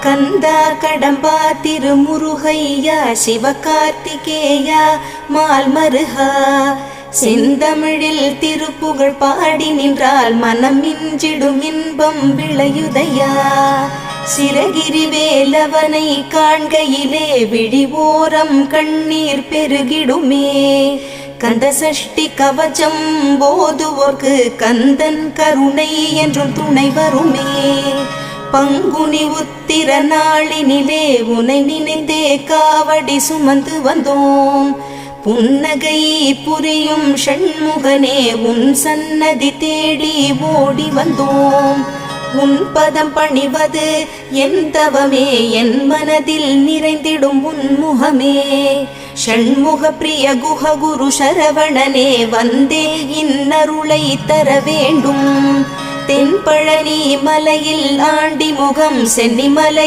கந்தா கடம்பா திருமுருகையா சிவகார்த்திகேயா மால்மருகா செந்தமிழில் திருப்புகழ் பாடி நின்றால் மனம் மிஞ்சிடும் இன்பம் விளையுதையா சிரகிரி வேலவனை காண்கையிலே விழிவோரம் கண்ணீர் பெருகிடுமே கந்த சஷ்டி கவச்சம் போதுவோர்க்கு கந்தன் கருணை என்றும் துணை வருமே பங்குனி உத்திர நாளினிலே உனை நினைந்தே காவடி சுமந்து வந்தோம் புன்னகை புரியும் ஷண்முகனே உன் சன்னதி தேடி ஓடி வந்தோம் உன் பதம் பணிவது என் தவமே என் மனதில் நிறைந்திடும் உன்முகமே ஷண்முக பிரிய குஹ குரு சரவணனே வந்தே இன்னருளை தர வேண்டும் தென்பழனி மலையில் ஆண்டி முகம் சென்னிமலை